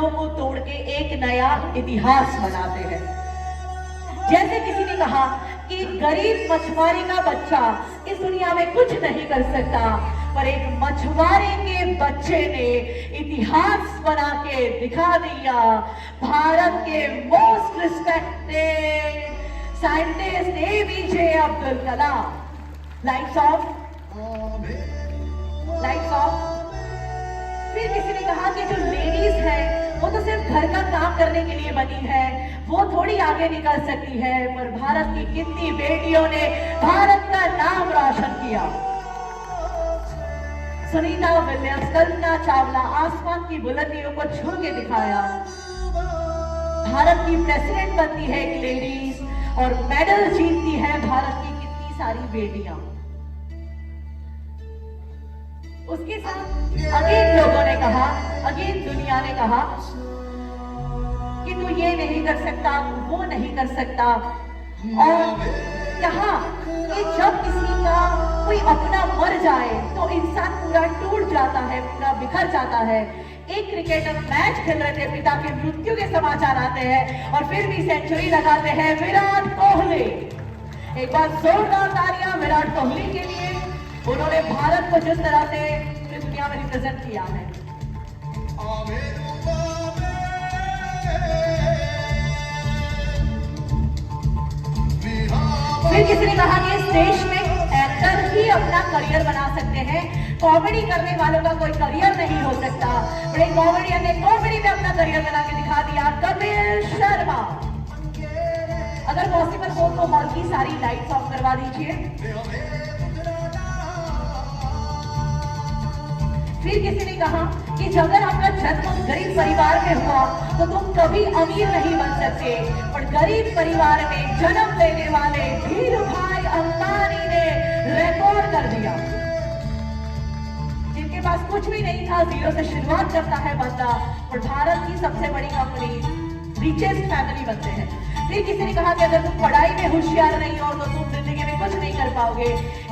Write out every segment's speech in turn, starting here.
सीमाओं को तोड़ के एक नया इतिहास बनाते हैं। जैसे किसी ने कहा कि गरीब मछुआरे का बच्चा इस दुनिया में कुछ नहीं कर सकता, पर एक मछुआरे के बच्चे ने इतिहास बना के दिखा दिया। भारत के most respected scientist APJ Abdul Kalam. Lights off. फिर किसी ने कहा कि जो लेडीज है वो तो सिर्फ घर का काम करने के लिए बनी है, वो थोड़ी आगे निकल सकती है, पर भारत की कितनी बेटियों ने भारत का नाम रोशन किया। सुनीता विलियम्स, कल्पना चावला आसमान की बुलंदियों को छू के दिखाया। भारत की प्रेसिडेंट बनती है एक लेडीज और मेडल जीतती है भारत की कितनी सारी बेटियां। उसके साथ अगेन लोगों ने कहा, अगेन दुनिया ने कहा कि तू ये नहीं कर सकता, वो नहीं कर सकता। और कहा कि जब किसी का कोई अपना मर जाए तो इंसान पूरा टूट जाता है, पूरा बिखर जाता है। एक क्रिकेटर मैच खेल रहे थे, पिता के मृत्यु के समाचार आते हैं और फिर भी सेंचुरी लगाते हैं विराट कोहली। एक बार जोरदार तालियां विराट कोहली के लिए। उन्होंने भारत को जिस तरह से इस दुनिया में रिप्रेजेंट किया है। फिर किसी ने कहा कि इस देश में एक्टर ही अपना करियर बना सकते हैं, कॉमेडी करने वालों का कोई करियर नहीं हो सकता। बड़े कॉमेडियन ने कॉमेडी में अपना करियर बना के दिखा दिया, कपिल शर्मा। अगर पॉसिबल हो तो हॉल की सारी लाइट्स ऑफ करवा दीजिए। फिर किसी ने कहा कि अगर आपका जन्म गरीब परिवार में हुआ तो तुम कभी अमीर नहीं बन सकते, और गरीब परिवार में जन्म लेने वाले धीरू भाई अंबानी ने रिकॉर्ड कर दिया। जिनके पास कुछ भी नहीं था, जीरो से शुरुआत करता है बंदा और भारत की सबसे बड़ी कंपनी रिचेस्ट फैमिली बनते हैं। फिर किसी ने कहा कि अगर तुम पढ़ाई में होशियार नहीं हो तो तुम जिंदगी में कुछ नहीं कर पाओगे।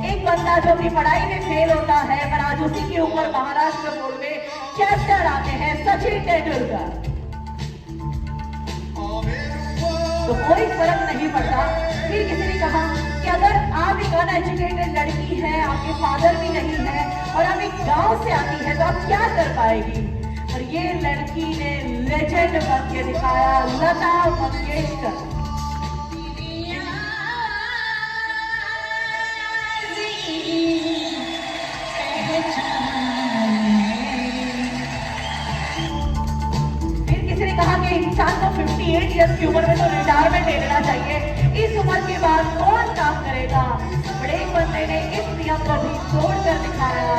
एक बंदा जो अपनी पढ़ाई में फेल होता है, पर आज उसी के ऊपर महाराष्ट्र बोर्ड में कैप्टन आते हैं, सचिन तेंदुलकर। तो कोई फर्क नहीं पड़ता। फिर किसी ने कहा कि अगर आप एक अनएजुकेटेड लड़की है, आपके फादर भी नहीं है और आप एक गांव से आती है तो आप क्या कर पाएगी। और ये लड़की ने लेजेंड बन के दिखाया, लता मंगेशकर। फिर किसी ने कहा कि इंसान को 58 ईयर्स की उम्र में तो रिटायरमेंट ले लेना चाहिए। इस उम्र के बाद कौन काम करेगा। बड़े बंदे ने इस नियम को भी तोड़कर दिखाया।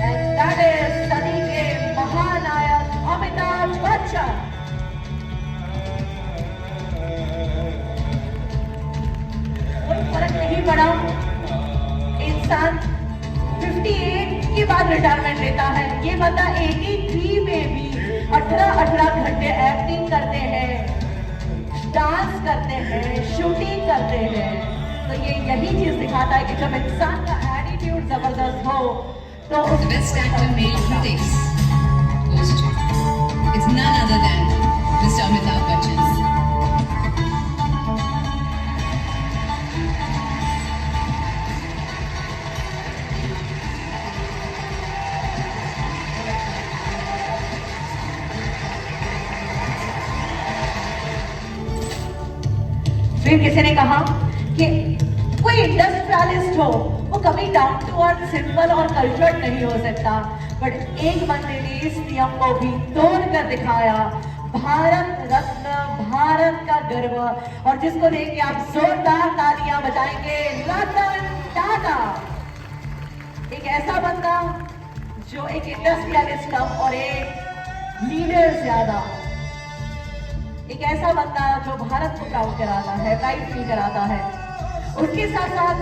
एंड दैट इज सदी के महानायक अमिताभ बच्चन। कोई फर्क नहीं पड़ा। इंसान 58 के बाद रिटायरमेंट लेता है। ये बंदा 83 में भी 18 घंटे एक्टिंग करते हैं, डांस करते हैं, शूटिंग करते हैं। तो ये यही चीज दिखाता है कि जब इंसान का एटीट्यूड जबरदस्त हो तो The best actor male critics goes to. It's none other than Mr. Amitabh Bachchan. फिर किसी ने कहा कि कोई इंडस्ट्रियलिस्ट हो वो कभी डाउन टू अर्थ, सिंपल और कल्चर्ड नहीं हो सकता। बट एक बंदे ने इस नियम को भी तोड़ कर दिखाया। भारत रत्न, भारत का गर्व, और जिसको देख आप जोरदार तालियां बजाएंगे, रतन टाटा। एक ऐसा बंदा जो एक इंडस्ट्रियलिस्ट कम और एक लीडर ज्यादा, एक ऐसा बंदा जो भारत को प्राउड कराता है, प्राइड फील कराता है। उसके साथ साथ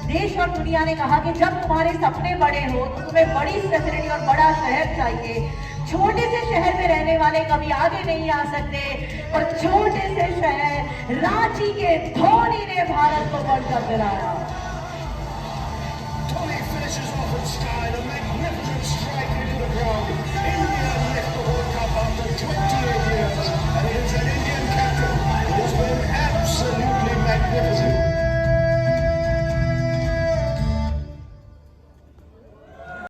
देश और दुनिया ने कहा कि जब तुम्हारे सपने बड़े हो तो तुम्हें बड़ी फैसिलिटी और बड़ा शहर चाहिए। छोटे से शहर में रहने वाले कभी आगे नहीं आ सकते, और छोटे से शहर रांची के धोनी ने भारत को वर्ल्ड कप दिलाया। Style, a magnificent strike into the ground. India lift the World Cup after 28 magnificent.